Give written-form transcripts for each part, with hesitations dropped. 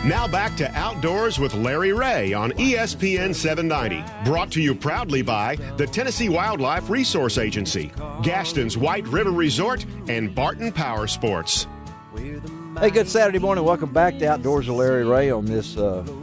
Now back to Outdoors with Larry Ray on ESPN 790. Brought to you proudly by the Tennessee Wildlife Resource Agency, Gaston's White River Resort, and Barton Power Sports. Hey, good Saturday morning. Welcome back to Outdoors with Larry Ray on this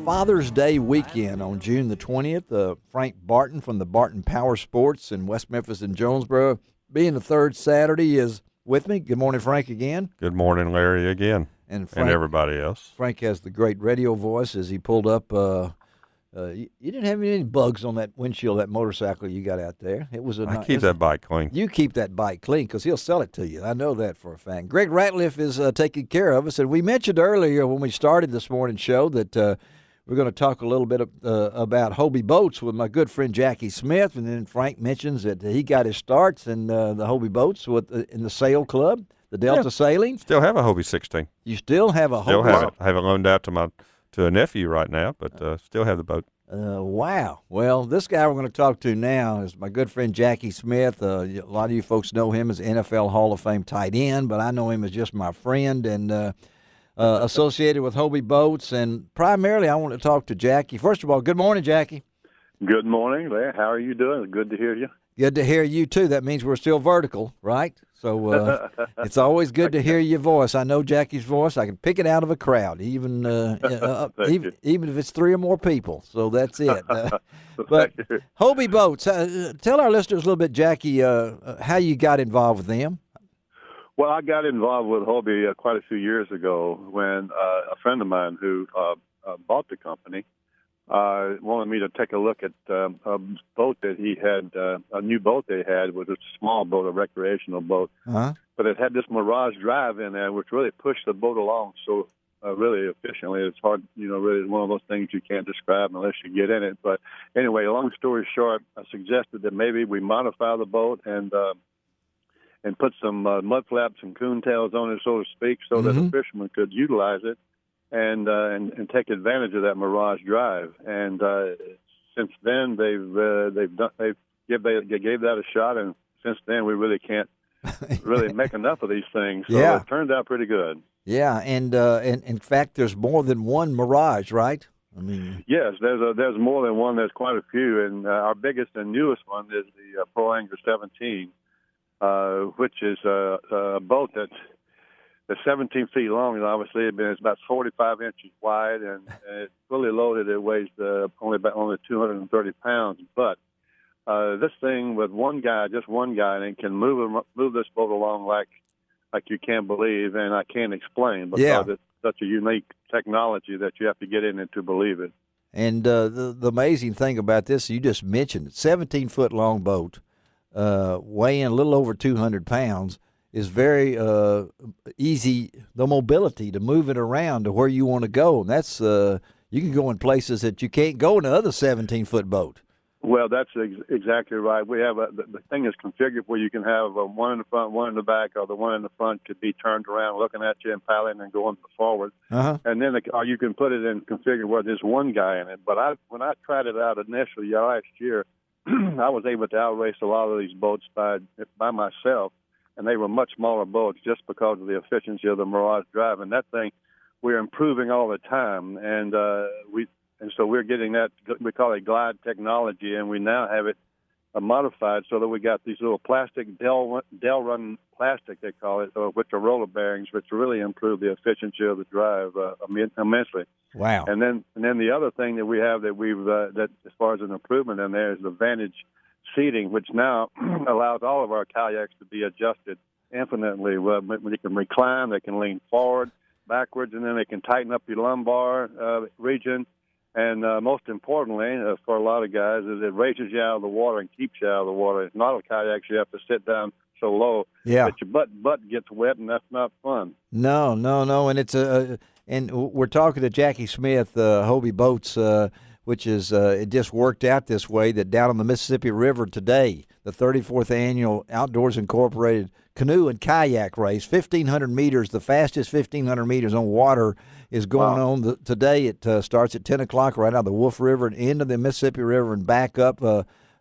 Father's Day weekend on June the 20th. Frank Barton from the Barton Power Sports in West Memphis and Jonesboro, being the third Saturday, is with me. Good morning, Frank, again. Good morning, Larry, again. And Frank, everybody else. Frank has the great radio voice as he pulled up. You didn't have any bugs on that windshield, that motorcycle you got out there. It was I keep that bike clean. You keep that bike clean because he'll sell it to you. I know that for a fact. Greg Ratliff is taking care of us. And we mentioned earlier when we started this morning's show that we're going to talk a little bit about Hobie boats with my good friend Jackie Smith. And then Frank mentions that he got his starts in the Hobie boats in the Sail Club. The Delta Sailing. Still have a Hobie 16. You still have a Hobie? Still have it. I have it loaned out to a nephew right now, but still have the boat. Wow. Well, this guy we're going to talk to now is my good friend Jackie Smith. A lot of you folks know him as NFL Hall of Fame tight end, but I know him as just my friend and associated with Hobie Boats. And primarily I want to talk to Jackie. First of all, good morning, Jackie. Good morning, Larry. How are you doing? Good to hear you. Good to hear you, too. That means we're still vertical, right? So it's always good to hear your voice. I know Jackie's voice. I can pick it out of a crowd, even if it's three or more people. So that's it. But Hobie Boats, tell our listeners a little bit, Jackie, how you got involved with them. Well, I got involved with Hobie quite a few years ago when a friend of mine who bought the company wanted me to take a look at a boat that he had, a new boat they had. Was a small boat, a recreational boat. Uh-huh. But it had this Mirage drive in there, which really pushed the boat along so really efficiently. It's hard, really one of those things you can't describe unless you get in it. But anyway, long story short, I suggested that maybe we modify the boat and put some mud flaps and coon tails on it, so to speak, so that a fisherman could utilize it. And take advantage of that Mirage drive, and since then they gave that a shot, and since then we really can't really make enough of these things. So yeah. It turned out pretty good. Yeah, and in fact, there's more than one Mirage, right? I mean, yes, there's more than one. There's quite a few, and our biggest and newest one is the Pro Angler 17, which is a boat that's. It's 17 feet long, and obviously it's about 45 inches wide, and it's fully loaded. It weighs only 230 pounds. But this thing with just one guy, and it can move this boat along like you can't believe, and I can't explain because it's such a unique technology that you have to get in it to believe it. And the amazing thing about this, you just mentioned, 17-foot long boat, weighing a little over 200 pounds. Is very easy, the mobility to move it around to where you want to go. And that's you can go in places that you can't go in another 17-foot boat. Well, that's exactly right. We have the thing is configured where you can have one in the front, one in the back, or the one in the front could be turned around looking at you and paddling and going forward. Uh-huh. And then or you can put it in configured where there's one guy in it. But when I tried it out initially last year, I was able to outrace a lot of these boats by myself. And they were much smaller boats just because of the efficiency of the Mirage drive. And that thing, we're improving all the time. And so we're getting that, we call it glide technology, and we now have it modified so that we got these little plastic Del-run plastic, they call it, which are roller bearings, which really improve the efficiency of the drive immensely. Wow! And then the other thing that we have that as far as an improvement in there is the Vantage seating, which now allows all of our kayaks to be adjusted infinitely. When you can recline, they can lean forward, backwards, and then they can tighten up your lumbar region. And most importantly, for a lot of guys, is it raises you out of the water and keeps you out of the water. It's not a kayak you have to sit down so low that your butt gets wet, and that's not fun. No, and it's and we're talking to Jackie Smith, Hobie Boats, which is it just worked out this way that down on the Mississippi River today, the 34th annual Outdoors Incorporated Canoe and Kayak Race, 1,500 meters, the fastest 1,500 meters on water is going on today. It starts at 10 o'clock right out of the Wolf River and into the Mississippi River and back up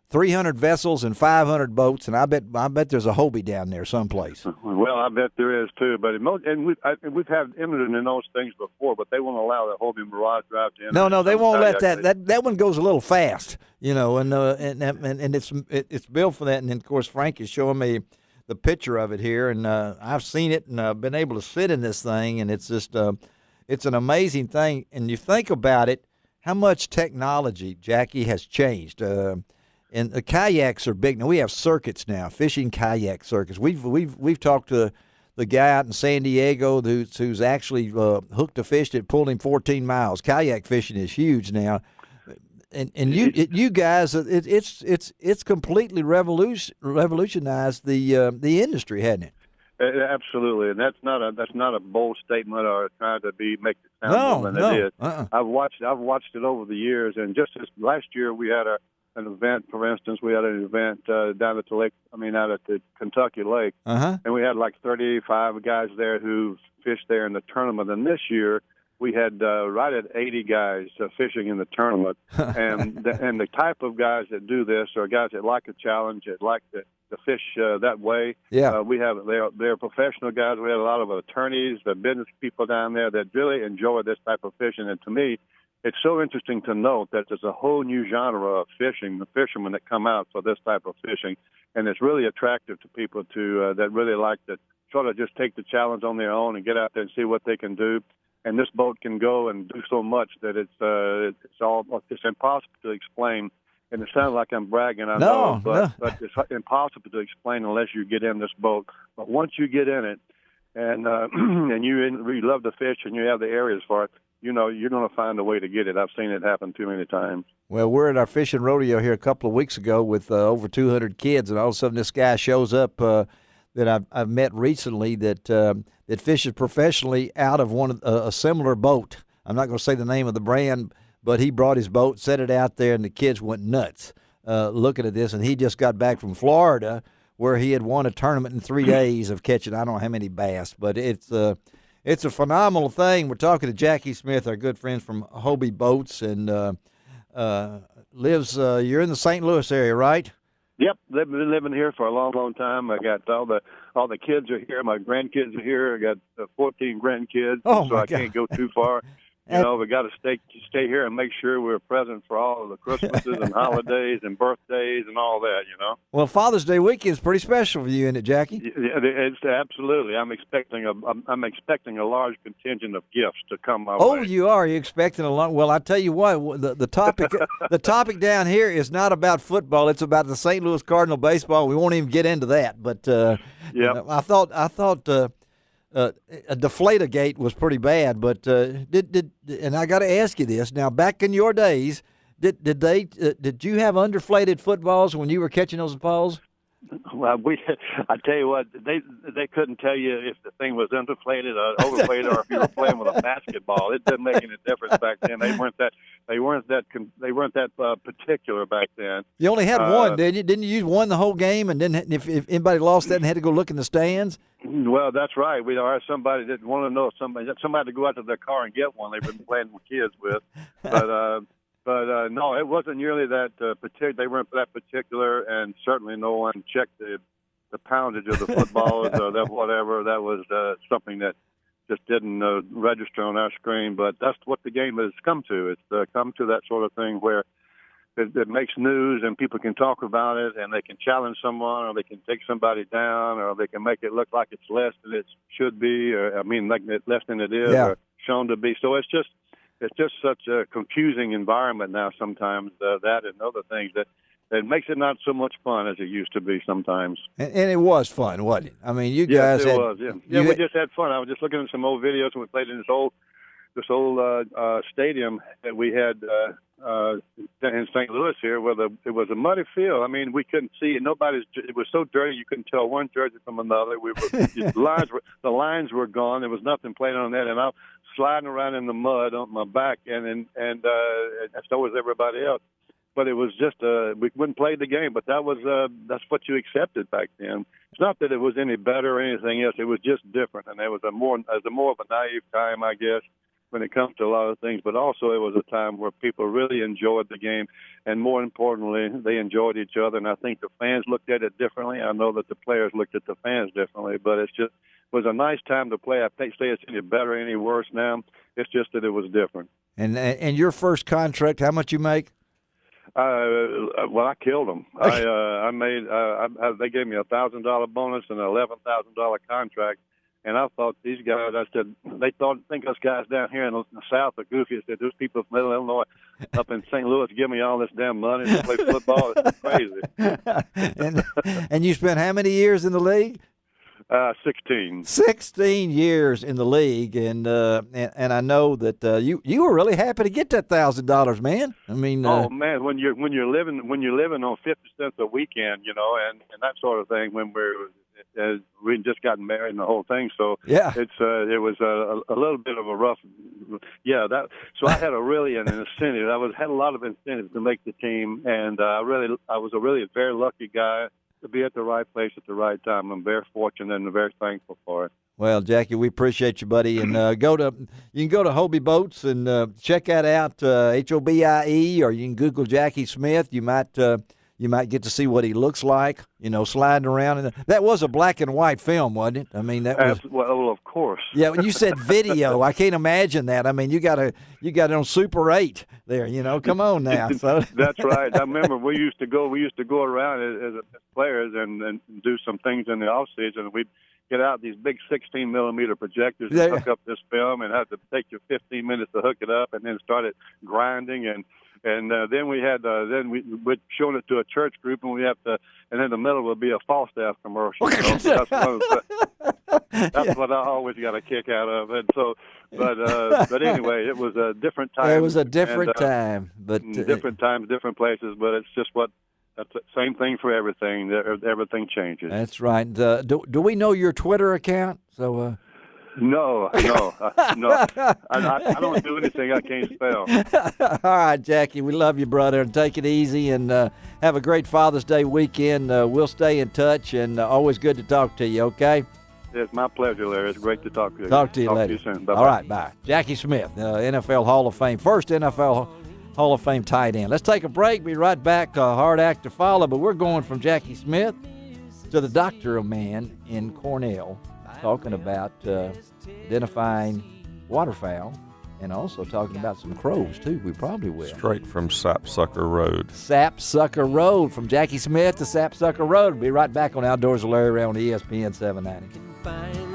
300 vessels and 500 boats, and I bet there's a Hobie down there someplace. Well, I bet there is too. But we've had entered in those things before, but they won't allow the Hobie Mirage drive to enter. No, they won't let that. That one goes a little fast, and it's built for that. And then, of course, Frank is showing me the picture of it here, and I've seen it and been able to sit in this thing, and it's just it's an amazing thing. And you think about it, how much technology, Jackie, has changed. And the kayaks are big. Now we have circuits now, fishing kayak circuits. We've talked to the guy out in San Diego who's actually hooked a fish that pulled him 14 miles. Kayak fishing is huge now, and you guys, it's completely revolutionized the industry, hasn't it? Absolutely, and that's not a bold statement or trying to make it sound more than it is. I've watched it over the years, and just this last year we had an event. For instance, we had an event down at the Kentucky Lake, and we had like 35 guys there who fished there in the tournament. And this year, we had right at 80 guys fishing in the tournament. And the type of guys that do this are guys that like a challenge, that like to fish that way. Yeah, they're professional guys. We had a lot of attorneys, the business people down there that really enjoy this type of fishing. And to me, it's so interesting to note that there's a whole new genre of fishing, the fishermen that come out for this type of fishing, and it's really attractive to people that really like to sort of just take the challenge on their own and get out there and see what they can do. And this boat can go and do so much that it's impossible to explain. And it sounds like I'm bragging, I know, but it's impossible to explain unless you get in this boat. But once you get in it, and you love to fish and you have the areas for it, you're going to find a way to get it. I've seen it happen too many times. Well, we're at our fishing rodeo here a couple of weeks ago with over 200 kids, and all of a sudden this guy shows up that I've met recently that fishes professionally out of a similar boat. I'm not going to say the name of the brand, but he brought his boat, set it out there, and the kids went nuts looking at this. And he just got back from Florida where he had won a tournament in 3 days of catching I don't know how many bass, but it's a phenomenal thing. We're talking to Jackie Smith, our good friend from Hobie Boats, and lives. You're in the St. Louis area, right? Yep, they've been living here for a long, long time. I got all the kids are here. My grandkids are here. I got 14 grandkids, so I can't go too far. We got to stay here and make sure we're present for all of the Christmases and holidays and birthdays and all that, Well, Father's Day weekend is pretty special for you, isn't it, Jackie? It's absolutely. I'm expecting a large contingent of gifts to come my way. Oh, you are? You're expecting a lot? Well, I tell you what, the topic down here is not about football. It's about the St. Louis Cardinal baseball. We won't even get into that. But I thought. A Deflategate was pretty bad, but and I got to ask you this now. Back in your days, did you have underflated footballs when you were catching those balls? Well, I tell you what, they couldn't tell you if the thing was underflated or overflated, or if you were playing with a basketball. It didn't make any difference back then. They weren't that particular back then. You only had one, didn't you? Didn't you use one the whole game? And then if anybody lost that and had to go look in the stands? Well, that's right. We are somebody that want to know somebody to go out to their car and get one. They've been playing with kids with, But no, it wasn't nearly that particular. They weren't that particular, and certainly no one checked the poundage of the footballs or that whatever. That was something that just didn't register on our screen. But that's what the game has come to. It's come to that sort of thing where it makes news and people can talk about it, and they can challenge someone, or they can take somebody down, or they can make it look like it's less than it should be, or like less than it is, or shown to be. So it's just such a confusing environment now sometimes, that and other things, that it makes it not so much fun as it used to be sometimes. And it was fun, wasn't it? I mean, you guys it was, yeah. We just had fun. I was just looking at some old videos, and we played in this old stadium that we had in St. Louis here, where it was a muddy field. I mean, we couldn't see it. It was so dirty you couldn't tell one jersey from another. The lines were gone. There was nothing playing on that, and I'm sliding around in the mud on my back, and so was everybody else. But it was just we wouldn't play the game. But that's what you accepted back then. It's not that it was any better or anything else. It was just different, and it was more of a naive time, I guess. when it comes to a lot of things, but also it was a time where people really enjoyed the game, and more importantly, they enjoyed each other. And I think the fans looked at it differently. I know that the players looked at the fans differently, but it was a nice time to play. I can't say it's any better, any worse now. It's just that it was different. And your first contract, how much you make? Well, I killed them. I made. They gave me $1,000 bonus and an $11,000 contract. And I thought these guys, I said, think us guys down here in the South are goofy. I said, those people from Illinois up in St. Louis give me all this damn money to play football. It's crazy. and you spent how many years in the league? 16. 16 years in the league, and I know that you were really happy to get that $1,000, man. I mean, oh man, when you're living on 50 cents a weekend, and that sort of thing. When we just gotten married and the whole thing, so yeah, it was a little bit of a rough, So I had an incentive. Had a lot of incentives to make the team, and I was a really very lucky guy to be at the right place at the right time. I'm very fortunate and very thankful for it. Well, Jackie, we appreciate you, buddy. And you can go to Hobie Boats and check that out, Hobie, or you can Google Jackie Smith. You might get to see what he looks like, sliding around. And that was a black and white film, wasn't it? I mean, that was. Well, of course. Yeah, when you said video, I can't imagine that. I mean, you got it on Super 8 there. Come on now. So that's right. I remember we used to go around as players and do some things in the off season. We'd get out these big 16-millimeter projectors and hook up this film, and have to take you 15 minutes to hook it up, and then start it grinding and then we had we'd shown it to a church group, and and then in the middle would be a Falstaff commercial. So that's what I always got a kick out of. And so, but anyway, it was a different time. It was a different time, but different times, different places. But it's just that's the same thing for everything. Everything changes. That's right. Do we know your Twitter account? So. No. I don't do anything I can't spell. All right, Jackie, we love you, brother, and take it easy, and have a great Father's Day weekend. We'll stay in touch, and always good to talk to you, okay? It's my pleasure, Larry. It's great to talk to you. Talk to you later. To you soon. Bye-bye. All right, bye. Jackie Smith, NFL Hall of Fame, first NFL Hall of Fame tight end. Let's take a break. Be right back. Hard act to follow, but we're going from Jackie Smith to the doctor of man in Cornell, talking about identifying waterfowl, and also talking about some crows, too. We probably will. Straight from Sapsucker Road. Sapsucker Road, from Jackie Smith to Sapsucker Road. We'll be right back on Outdoors with Larry Ray on ESPN 790.